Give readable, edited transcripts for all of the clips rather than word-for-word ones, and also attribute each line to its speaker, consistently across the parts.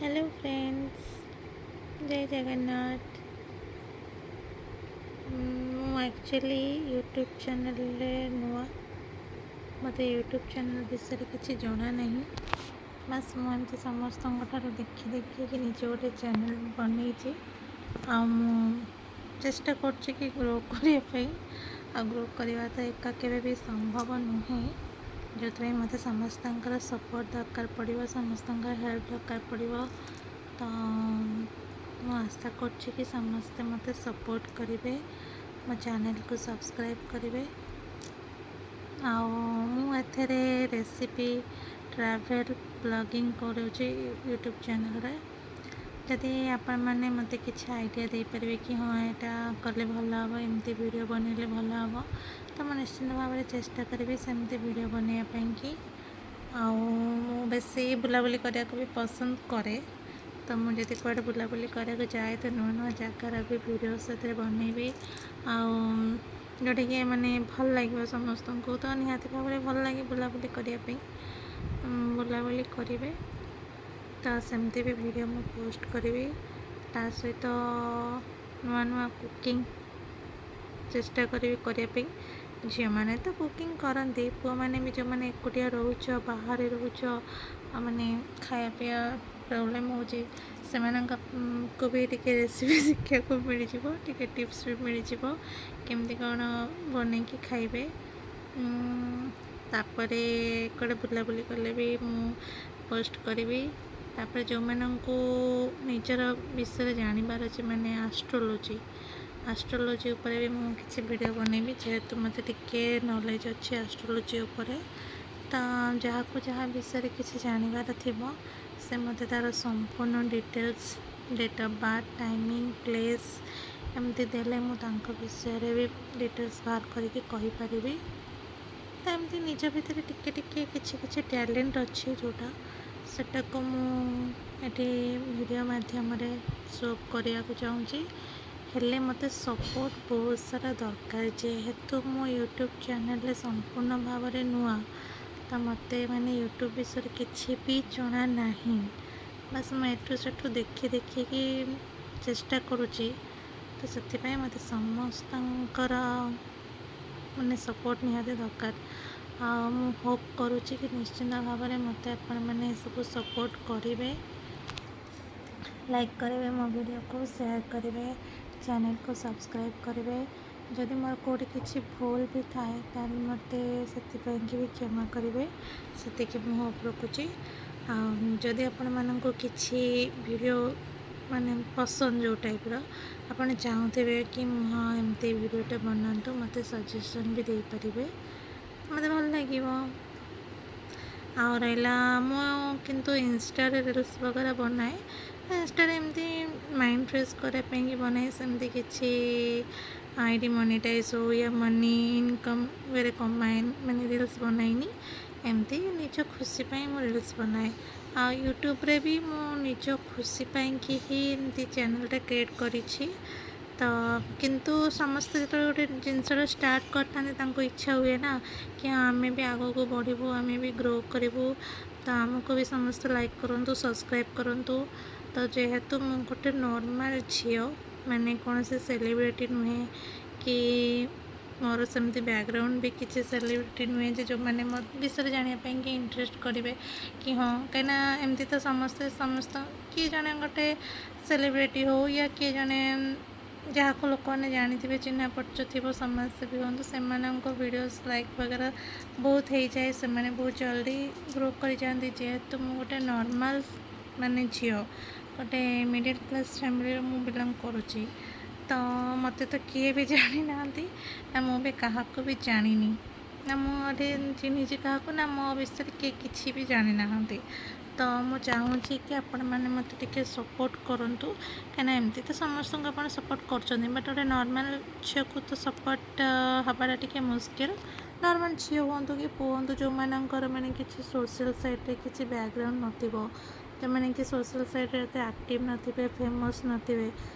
Speaker 1: Hello friends, जय जगन्नाथ। ମୁଁ actually YouTube ଚ୍ୟାନେଲ୍ରେ ନୂଆ। ମୋତେ ୟୁଟ୍ୟୁବ୍ ଚ୍ୟାନେଲ୍ ବିଷୟରେ କିଛି ଜଣା ନାହିଁ। ବାସ୍ ମୁଁ ଏମିତି ସମସ୍ତଙ୍କ ଠାରୁ ଦେଖିକି ନିଜେ ଗୋଟେ ଚ୍ୟାନେଲ୍ ବନେଇଛି। ଆଉ ମୁଁ ଚେଷ୍ଟା କରୁଛି କି ଗ୍ରୋ କରିବା ପାଇଁ। ଆଉ ଗ୍ରୋ କରିବା ତ ଏକା କେବେ ବି ସମ୍ଭବ ନୁହେଁ, ଯେଉଁଥିପାଇଁ ମୋତେ ସମସ୍ତଙ୍କର ସପୋର୍ଟ ଦରକାର ପଡ଼ିବ, ସମସ୍ତଙ୍କର ହେଲ୍ପ ଦରକାର ପଡ଼ିବ। ତ ମୁଁ ଆଶା କରୁଛି କି ସମସ୍ତେ ମୋତେ ସପୋର୍ଟ କରିବେ, ମୋ ଚ୍ୟାନେଲ୍କୁ ସବସ୍କ୍ରାଇବ୍ କରିବେ। ଆଉ ମୁଁ ଏଥିରେ ରେସିପି, ଟ୍ରାଭେଲ୍, ବ୍ଲଗିଂ କରୁଛି ୟୁଟ୍ୟୁବ୍ ଚ୍ୟାନେଲ୍ରେ। ଯଦି ଆପଣମାନେ ମୋତେ କିଛି ଆଇଡ଼ିଆ ଦେଇପାରିବେ କି ହଁ ଏଇଟା କଲେ ଭଲ ହେବ, ଏମିତି ଭିଡ଼ିଓ ବନେଇଲେ ଭଲ ହେବ, ତ ମୁଁ ନିଶ୍ଚିନ୍ତ ଭାବରେ ଚେଷ୍ଟା କରିବି ସେମିତି ଭିଡ଼ିଓ ବନେଇବା ପାଇଁକି। ଆଉ ମୁଁ ବେଶୀ ବୁଲାବୁଲି କରିବାକୁ ବି ପସନ୍ଦ କରେ। ତ ମୁଁ ଯଦି କୁଆଡ଼େ ବୁଲାବୁଲି କରିବାକୁ ଯାଏ ତ ନୂଆ ନୂଆ ଜାଗାର ବି ଭିଡ଼ିଓ ସେଥିରେ ବନେଇବି। ଆଉ ଯେଉଁଟାକି ମାନେ ଭଲ ଲାଗିବ ସମସ୍ତଙ୍କୁ, ତ ନିହାତି ଭାବରେ ଭଲ ଲାଗେ ବୁଲାବୁଲି କରିବା ପାଇଁ। ବୁଲାବୁଲି କରିବେ ତ ସେମିତି ବି ଭିଡ଼ିଓ ମୁଁ ପୋଷ୍ଟ କରିବି। ତା ସହିତ ନୂଆ ନୂଆ କୁକିଂ ଚେଷ୍ଟା କରିବି କରିବା ପାଇଁ। ଝିଅମାନେ ତ କୁକିଂ କରନ୍ତି, ପୁଅମାନେ ବି ଯେଉଁମାନେ ଏକୁଟିଆ ରହୁଛ, ବାହାରେ ରହୁଛ, ମାନେ ଖାଇବା ପିଇବା ପ୍ରୋବ୍ଲେମ୍ ହେଉଛି, ସେମାନଙ୍କୁ ବି ଟିକେ ରେସିପି ଶିଖିବାକୁ ମିଳିଯିବ, ଟିକେ ଟିପ୍ସ ବି ମିଳିଯିବ କେମିତି କ'ଣ ବନେଇକି ଖାଇବେ। ତାପରେ କୁଆଡ଼େ ବୁଲାବୁଲି କଲେ ବି ମୁଁ ପୋଷ୍ଟ କରିବି। ତାପରେ ଯେଉଁମାନଙ୍କୁ ନିଜର ବିଷୟରେ ଜାଣିବାର ଅଛି, ମାନେ ଆଷ୍ଟ୍ରୋଲୋଜି ଉପରେ ବି ମୁଁ କିଛି ଭିଡ଼ିଓ ବନେଇବି, ଯେହେତୁ ମୋତେ ଟିକେ ନଲେଜ୍ ଅଛି ଆଷ୍ଟ୍ରୋଲୋଜି ଉପରେ। ତ ଯାହାକୁ ଯାହା ବିଷୟରେ କିଛି ଜାଣିବାର ଥିବ, ସେ ମୋତେ ତା'ର ସମ୍ପୂର୍ଣ୍ଣ details, date of birth, timing, place ଏମିତି ଦେଲେ ମୁଁ ତାଙ୍କ ବିଷୟରେ ବି ଡିଟେଲ୍ସ ବାହାର କରିକି କହିପାରିବି। ତ ଏମିତି ନିଜ ଭିତରେ ଟିକେ କିଛି ଟ୍ୟାଲେଣ୍ଟ ଅଛି, ଯେଉଁଟା ସେଟାକୁ ମୁଁ ଏଠି ଭିଡ଼ିଓ ମାଧ୍ୟମରେ ଶୋ କରିବାକୁ ଚାହୁଁଛି। ହେଲେ ମୋତେ ସପୋର୍ଟ ବହୁତ ସାରା ଦରକାର, ଯେହେତୁ ମୁଁ ୟୁଟ୍ୟୁବ୍ ଚ୍ୟାନେଲ୍ରେ ସମ୍ପୂର୍ଣ୍ଣ ଭାବରେ ନୂଆ। ତ ମୋତେ ମାନେ ୟୁଟ୍ୟୁବ୍ ବିଷୟରେ କିଛି ବି ଜଣା ନାହିଁ। ବାସ୍ ମୁଁ ଏଠୁ ସେଠୁ ଦେଖିକି ଚେଷ୍ଟା କରୁଛି। ତ ସେଥିପାଇଁ ମୋତେ ସମସ୍ତଙ୍କର ମାନେ ସପୋର୍ଟ ନିହାତି ଦରକାର। ଆଉ ମୁଁ ହୋପ୍ କରୁଛି କି ନିଶ୍ଚିନ୍ତ ଭାବରେ ମୋତେ ଆପଣମାନେ ଏସବୁ ସପୋର୍ଟ କରିବେ, ଲାଇକ୍ କରିବେ, ମୋ ଭିଡ଼ିଓକୁ ସେୟାର କରିବେ, ଚ୍ୟାନେଲ୍କୁ ସବସ୍କ୍ରାଇବ୍ କରିବେ। ଯଦି ମୋର କେଉଁଠି କିଛି ଭୁଲ ବି ଥାଏ ତାହେଲେ ମୋତେ ସେଥିପାଇଁକି ବି କ୍ଷମା କରିବେ, ସେତିକି ମୁଁ ହୋପ୍ ରଖୁଛି। ଆଉ ଯଦି ଆପଣମାନଙ୍କୁ କିଛି ଭିଡ଼ିଓ ମାନେ ପସନ୍ଦ ଯେଉଁ ଟାଇପ୍ର ଆପଣ ଚାହୁଁଥିବେ କି ହଁ ଏମିତି ଭିଡ଼ିଓଟେ ବନାନ୍ତୁ, ମୋତେ ସଜେସନ୍ ବି ଦେଇପାରିବେ, ମୋତେ ଭଲ ଲାଗିବ। ଆଉ ରହିଲା, ମୁଁ କିନ୍ତୁ ଇନଷ୍ଟାରେ ରିଲ୍ସ ବଗେରା ବନାଏ। ଇନଷ୍ଟାରେ ଏମିତି ମାଇଣ୍ଡ ଫ୍ରେଶ୍ କରିବା ପାଇଁକି ବନାଏ, ସେମିତି କିଛି ଆଇଡ଼ି ମନିଟାଇଜ୍ ହଉ ୟା ମନି ଇନକମ୍ ୱେରେ କମାଏନ୍ ମାନେ ରିଲ୍ସ ବନାଇନି। ଏମିତି ନିଜ ଖୁସି ପାଇଁ ମୁଁ ରିଲ୍ସ ବନାଏ। ଆଉ ୟୁଟ୍ୟୁବରେ ବି ମୁଁ ନିଜ ଖୁସି ପାଇଁକି ହିଁ ଏମିତି ଚ୍ୟାନେଲ୍ଟା କ୍ରିଏଟ୍ କରିଛି। ତ କିନ୍ତୁ ସମସ୍ତେ ଯେତେବେଳେ ଗୋଟେ ଜିନିଷଟା ଷ୍ଟାର୍ଟ କରିଥାନ୍ତି, ତାଙ୍କୁ ଇଚ୍ଛା ହୁଏ ନା କି ଆମେ ବି ଆଗକୁ ବଢ଼ିବୁ, ଆମେ ବି ଗ୍ରୋ କରିବୁ, ତ ଆମକୁ ବି ସମସ୍ତେ ଲାଇକ୍ କରନ୍ତୁ, ସବସ୍କ୍ରାଇବ୍ କରନ୍ତୁ। ତ ଯେହେତୁ ମୁଁ ଗୋଟେ ନର୍ମାଲ୍ ଝିଅ, ମାନେ କୌଣସି ସେଲିବ୍ରିଟି ନୁହେଁ, କି ମୋର ସେମିତି ବ୍ୟାକ୍ଗ୍ରାଉଣ୍ଡ ବି କିଛି ସେଲିବ୍ରିଟି ନୁହେଁ ଯେ ଯେଉଁମାନେ ମୋ ବିଷୟରେ ଜାଣିବା ପାଇଁକି ଇଣ୍ଟରେଷ୍ଟ କରିବେ କି ହଁ, କାହିଁକିନା ଏମିତି ତ ସମସ୍ତ କିଏ ଜଣେ ଗୋଟେ ସେଲିବ୍ରିଟି ହଉ ୟା କିଏ ଜଣେ ଯାହାକୁ ଲୋକମାନେ ଜାଣିଥିବେ, ଚିହ୍ନା ପରିଚୟ ଥିବ, ସମାଜସେବୀ ହୁଅନ୍ତୁ, ସେମାନଙ୍କ ଭିଡ଼ିଓସ୍ ଲାଇକ୍ ବଗେରା ବହୁତ ହେଇଯାଏ, ସେମାନେ ବହୁତ ଜଲ୍ଦି ଗ୍ରୋ କରିଯାଆନ୍ତି। ଯେହେତୁ ମୁଁ ଗୋଟେ ନର୍ମାଲ୍ ମାନେ ଝିଅ, ଗୋଟେ ମିଡ଼ିଲ୍ କ୍ଲାସ୍ ଫ୍ୟାମିଲିରୁ ମୁଁ ବିଲଙ୍ଗ୍ କରୁଛି, ତ ମୋତେ ତ କିଏ ବି ଜାଣିନାହାନ୍ତି, ନା ମୁଁ ବି କାହାକୁ ବି ଜାଣିନି, ନା ମୁଁ ଏଠି ଚିହ୍ନିଛି କାହାକୁ, ନା ମୋ ବିଷୟରେ କିଏ କିଛି ବି ଜାଣିନାହାନ୍ତି। ତ ମୁଁ ଚାହୁଁଛି କି ଆପଣମାନେ ମୋତେ ଟିକେ ସପୋର୍ଟ କରନ୍ତୁ, କାହିଁକିନା ଏମିତି ତ ସମସ୍ତଙ୍କୁ ଆପଣ ସପୋର୍ଟ କରୁଛନ୍ତି, ବଟ୍ ଗୋଟେ ନର୍ମାଲ୍ ଝିଅକୁ ତ ସପୋର୍ଟ ହେବାଟା ଟିକେ ମୁସ୍କିଲ୍। ନର୍ମାଲ୍ ଝିଅ ହୁଅନ୍ତୁ କି ପୁଅ ହୁଅନ୍ତୁ, ଯେଉଁମାନଙ୍କର ମାନେ କିଛି ସୋସିଆଲ୍ ସାଇଟ୍ରେ କିଛି ବ୍ୟାକ୍ଗ୍ରାଉଣ୍ଡ ନଥିବ, ଯେଉଁମାନେ କି ସୋସିଆଲ୍ ସାଇଟ୍ରେ ଏତେ ଆକ୍ଟିଭ୍ ନଥିବେ, ଫେମସ୍ ନଥିବେ,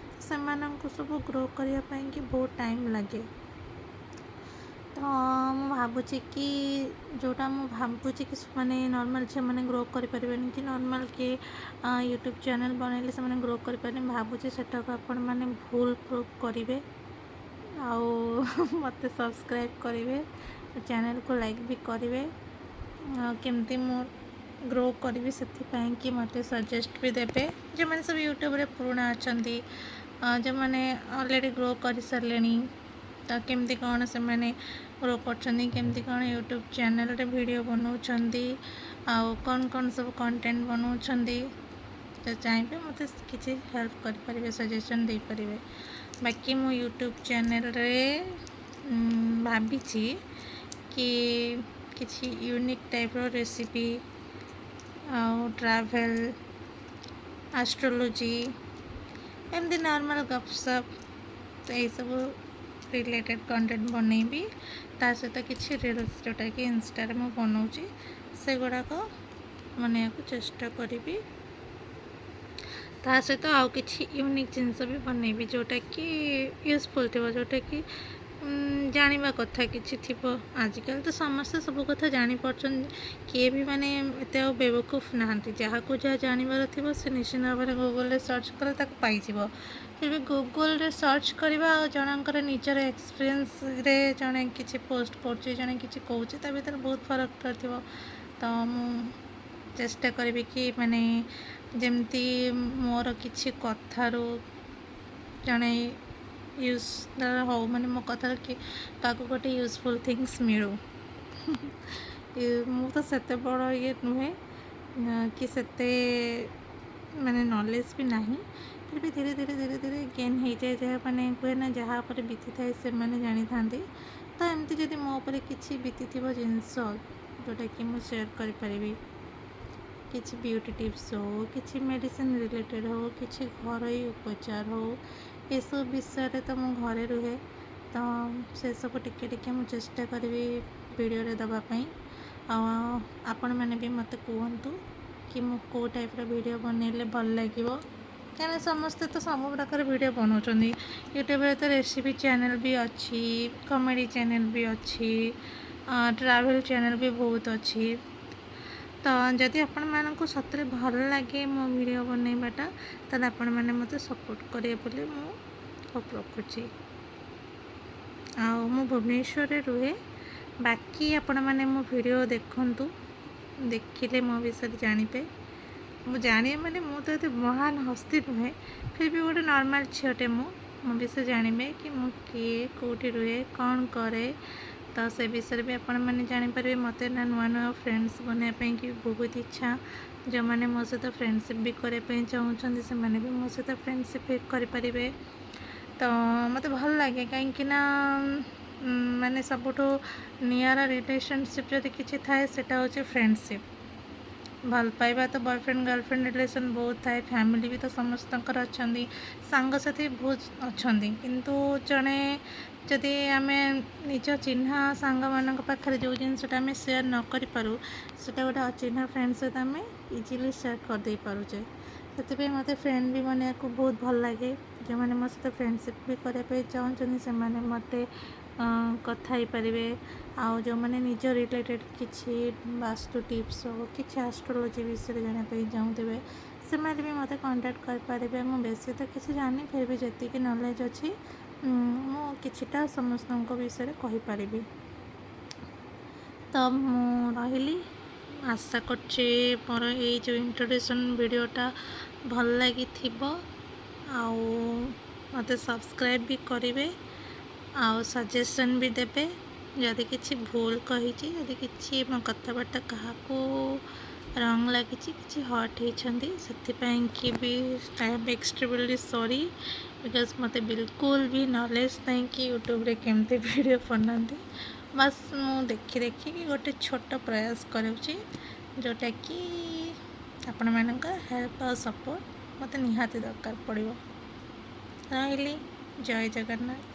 Speaker 1: ସେମାନଙ୍କୁ ସବୁ ଗ୍ରୋ କରିବା ପାଇଁକି ବହୁତ ଟାଇମ୍ ଲାଗେ। तो ମୁଁ ଭାବୁଛି କି ଯେଉଁଟା ମୁଁ ଭାବୁଛି କି ମାନେ ନର୍ମାଲ୍ ଝିଅମାନେ ଗ୍ରୋ କରିପାରିବେନି କି ନର୍ମାଲ୍ କି ୟୁଟ୍ୟୁବ୍ ଚ୍ୟାନେଲ୍ ବନେଇଲେ ସେମାନେ ଗ୍ରୋ କରିପାରିବେନି, ଭାବୁଛି ସେଟାକୁ ଆପଣମାନେ ଭୁଲ ପ୍ରୁଭ୍ କରିବେ ଆଉ ମୋତେ ସବସ୍କ୍ରାଇବ୍ କରିବେ, ଚ୍ୟାନେଲ୍କୁ ଲାଇକ୍ ବି କରିବେ, କେମିତି ମୁଁ ଗ୍ରୋ କରିବି ସେଥିପାଇଁ କି ମୋତେ ସଜେଷ୍ଟ ବି ଦେବେ। ଯେଉଁମାନେ ସବୁ ୟୁଟ୍ୟୁବ୍ରେ ପୁରୁଣା ଅଛନ୍ତି, ଯେଉଁମାନେ ଅଲରେଡ଼ି ଗ୍ରୋ କରିସାରିଲେଣି, ତ କେମିତି କ'ଣ ସେମାନେ ଗ୍ରୋ କରୁଛନ୍ତି, କେମିତି କ'ଣ ୟୁଟ୍ୟୁବ୍ ଚ୍ୟାନେଲ୍ରେ ଭିଡ଼ିଓ ବନାଉଛନ୍ତି, ଆଉ କ'ଣ କ'ଣ ସବୁ କଣ୍ଟେଣ୍ଟ ବନାଉଛନ୍ତି, ତ ଚାହିଁବେ ମୋତେ କିଛି ହେଲ୍ପ କରିପାରିବେ, ସଜେସନ୍ ଦେଇପାରିବେ। ବାକି ମୁଁ ୟୁଟ୍ୟୁବ୍ ଚ୍ୟାନେଲ୍ରେ ଭାବିଛି କି କିଛି ୟୁନିକ୍ ଟାଇପ୍ର ରେସିପି ଆଉ ଟ୍ରାଭେଲ୍, ଆଷ୍ଟ୍ରୋଲୋଜି, ଏମିତି ନର୍ମାଲ୍ ଗପସପ୍, ତ ଏଇସବୁ ରିଲେଟେଡ୍ କଣ୍ଟେଣ୍ଟ ବନେଇବି। ତା ସହିତ କିଛି ରିଲ୍ସ ଯେଉଁଟାକି ଇନଷ୍ଟାରେ ମୁଁ ବନାଉଛି ସେଗୁଡ଼ାକ ବନେଇବାକୁ ଚେଷ୍ଟା କରିବି। ତା ସହିତ ଆଉ କିଛି ୟୁନିକ୍ ଜିନିଷ ବି ବନେଇବି ଯେଉଁଟାକି ୟୁଜଫୁଲ୍ ଥିବ, ଯେଉଁଟାକି ଜାଣିବା କଥା କିଛି ଥିବ। ଆଜିକାଲି ତ ସମସ୍ତେ ସବୁ କଥା ଜାଣିପାରୁଛନ୍ତି, କିଏ ବି ମାନେ ଏତେ ଆଉ ବେବକୁଫ ନାହାନ୍ତି। ଯାହାକୁ ଯାହା ଜାଣିବାର ଥିବ ସେ ନିଶ୍ଚିନ୍ତ ଭାବରେ ଗୁଗଲ୍ରେ ସର୍ଚ୍ଚ କଲେ ତାକୁ ପାଇଯିବ। ଫିର୍ ବି ଗୁଗଲ୍ରେ ସର୍ଚ୍ଚ କରିବା ଆଉ ଜଣଙ୍କର ନିଜର ଏକ୍ସପିରିଏନ୍ସରେ ଜଣେ କିଛି ପୋଷ୍ଟ କରୁଛି, ଜଣେ କିଛି କହୁଛି, ତା ଭିତରେ ବହୁତ ଫରକ ଥିବ। ତ ମୁଁ ଚେଷ୍ଟା କରିବି କି ମାନେ ଯେମିତି ମୋର କିଛି କଥାରୁ ଜଣେ ୟୁଜ୍ ହଉ, ମାନେ ମୋ କଥାରୁ କି କାହାକୁ ଗୋଟେ ୟୁଜଫୁଲ୍ ଥିଙ୍ଗସ୍ ମିଳୁ। ମୁଁ ତ ସେତେ ବଡ଼ ନୁହେଁ କି ସେତେ ମାନେ ନଲେଜ୍ ବି ନାହିଁ, ଫିର୍ ବି ଧୀରେ ଧୀରେ ଗେନ୍ ହେଇଯାଏ। ଯାହା ମାନେ କୁହେ ନା ଯାହା ଉପରେ ବିତିଥାଏ ସେମାନେ ଜାଣିଥାନ୍ତି। ତ ଏମିତି ଯଦି ମୋ ଉପରେ କିଛି ବିତିଥିବ ଜିନିଷ ଯେଉଁଟାକି ମୁଁ ସେୟାର କରିପାରିବି, କିଛି ବିୟୁଟି ଟିପ୍ସ ହଉ, କିଛି ମେଡ଼ିସିନ୍ ରିଲେଟେଡ଼୍ ହଉ, କିଛି ଘରୋଇ ଉପଚାର ହଉ, ଏସବୁ ବିଷୟରେ ତ ମୁଁ ଘରେ ରୁହେ, ତ ସେସବୁ ଟିକେ ମୁଁ ଚେଷ୍ଟା କରିବି ଭିଡ଼ିଓରେ ଦେବା ପାଇଁ। ଆଉ ଆପଣମାନେ ବି ମୋତେ କୁହନ୍ତୁ କି ମୁଁ କେଉଁ ଟାଇପ୍ର ଭିଡ଼ିଓ ବନେଇଲେ ଭଲ ଲାଗିବ, କାରଣ ସମସ୍ତେ ତ ସବୁ ପ୍ରକାର ଭିଡ଼ିଓ ବନାଉଛନ୍ତି। ୟୁଟ୍ୟୁବ୍ରେ ତ ରେସିପି ଚ୍ୟାନେଲ୍ ବି ଅଛି, କମେଡ଼ି ଚ୍ୟାନେଲ୍ ବି ଅଛି, ଟ୍ରାଭେଲ୍ ଚ୍ୟାନେଲ୍ ବି ବହୁତ ଅଛି। ତ ଯଦି ଆପଣମାନଙ୍କୁ ସତରେ ଭଲ ଲାଗେ ମୋ ଭିଡ଼ିଓ ବନେଇବାଟା, ତାହେଲେ ଆପଣମାନେ ମୋତେ ସପୋର୍ଟ କରିବେ ବୋଲି ମୁଁ ହୋପ୍ ରଖୁଛି। ଆଉ ମୁଁ ଭୁବନେଶ୍ୱରରେ ରୁହେ। ବାକି ଆପଣମାନେ ମୋ ଭିଡ଼ିଓ ଦେଖନ୍ତୁ, ଦେଖିଲେ ମୋ ବିଷୟରେ ଜାଣିବେ। ମୁଁ ଜାଣିବେ ମାନେ ମୁଁ ତ ଏତେ ମହାନ ହସ୍ତି ନୁହେଁ, ଫିର୍ ବି ଗୋଟେ ନର୍ମାଲ୍ ଝିଅଟେ ମୁଁ। ମୋ ବିଷୟରେ ଜାଣିବେ କି ମୁଁ କିଏ, କେଉଁଠି ରୁହେ, କ'ଣ କରେ, ତ ସେ ବିଷୟରେ ବି ଆପଣମାନେ ଜାଣିପାରିବେ। ମୋତେ ନା ନୂଆ ଫ୍ରେଣ୍ଡସ୍ ବନେଇବା ପାଇଁ କି ବହୁତ ଇଚ୍ଛା। ଯେଉଁମାନେ ମୋ ସହିତ ଫ୍ରେଣ୍ଡସିପ୍ ବି କରିବା ପାଇଁ ଚାହୁଁଛନ୍ତି ସେମାନେ ବି ମୋ ସହିତ ଫ୍ରେଣ୍ଡସିପ୍ କରିପାରିବେ। ତ ମୋତେ ଭଲ ଲାଗେ, କାହିଁକି ନା ମାନେ ସବୁଠୁ ନିଆରା ରିଲେସନସିପ୍ ଯଦି କିଛି ଥାଏ ସେଟା ହେଉଛି ଫ୍ରେଣ୍ଡସିପ୍। ଭଲ ପାଇବା ତ ବୟଫ୍ରେଣ୍ଡ ଗର୍ଲଫ୍ରେଣ୍ଡ ରିଲେସନ୍ ବହୁତ ଥାଏ, ଫ୍ୟାମିଲି ବି ତ ସମସ୍ତଙ୍କର ଅଛନ୍ତି, ସାଙ୍ଗସାଥି ବହୁତ ଅଛନ୍ତି, କିନ୍ତୁ ଜଣେ ଯଦି ଆମେ ନିଜ ଚିହ୍ନା ସାଙ୍ଗମାନଙ୍କ ପାଖରେ ଯେଉଁ ଜିନିଷଟା ଆମେ ସେୟାର ନ କରିପାରୁ, ସେଟା ଗୋଟେ ଅଚିହ୍ନା ଫ୍ରେଣ୍ଡ ସହିତ ଆମେ ଇଜିଲି ସେୟାର କରିଦେଇପାରୁଛେ। ସେଥିପାଇଁ ମୋତେ ଫ୍ରେଣ୍ଡ ବି ବନେଇବାକୁ ବହୁତ ଭଲ ଲାଗେ। ଯେଉଁମାନେ ମୋ ସହିତ ଫ୍ରେଣ୍ଡସିପ୍ ବି କରିବା ପାଇଁ ଚାହୁଁଛନ୍ତି ସେମାନେ ମୋତେ କଥା ହେଇପାରିବେ। ଆଉ ଯେଉଁମାନେ ନିଜ ରିଲେଟେଡ଼୍ କିଛି ବାସ୍ତୁ ଟିପ୍ସ ହଉ, କିଛି ଆଷ୍ଟ୍ରୋଲୋଜି ବିଷୟରେ ଜାଣିବା ପାଇଁ ଚାହୁଁଥିବେ, ସେମାନେ ବି ମୋତେ କଣ୍ଟାକ୍ଟ କରିପାରିବେ। ମୁଁ ବେଶୀ ତ କିଛି ଜାଣିନି, ଫିର୍ ବି ଯେତିକି ନଲେଜ୍ ଅଛି ମୁଁ କିଛିଟା ସମସ୍ତଙ୍କ ବିଷୟରେ କହିପାରିବି। ତ ମୁଁ ରହିଲି, ଆଶା କରୁଛି ମୋର ଏଇ ଯେଉଁ ଇଣ୍ଟ୍ରୋଡକ୍ସନ୍ ଭିଡ଼ିଓଟା ଭଲ ଲାଗିଥିବ। ଆଉ ମୋତେ ସବସ୍କ୍ରାଇବ୍ ବି କରିବେ, ଆଉ ସଜେସନ୍ ବି ଦେବେ। ଯଦି କିଛି ଭୁଲ କହିଛି, ଯଦି କିଛି ମୋ କଥାବାର୍ତ୍ତା କାହାକୁ ରଙ୍ଗ ଲାଗିଛି, କିଛି ହର୍ଟ ହେଇଛନ୍ତି, ସେଥିପାଇଁ କି B I M extremely sorry, because ମୋତେ ବିଲକୁଲ ବି ନଲେଜ୍ ନାହିଁ କି ୟୁଟ୍ୟୁବ୍ରେ କେମିତି ଭିଡ଼ିଓ ବନାନ୍ତି। ବାସ୍ ମୁଁ ଦେଖିକି ଗୋଟେ ଛୋଟ ପ୍ରୟାସ କରୁଛି, ଯେଉଁଟାକି ଆପଣମାନଙ୍କ ହେଲ୍ପ ଆଉ ସପୋର୍ଟ ମୋତେ ନିହାତି ଦରକାର ପଡ଼ିବ। ରହିଲି, ଜୟ ଜଗନ୍ନାଥ।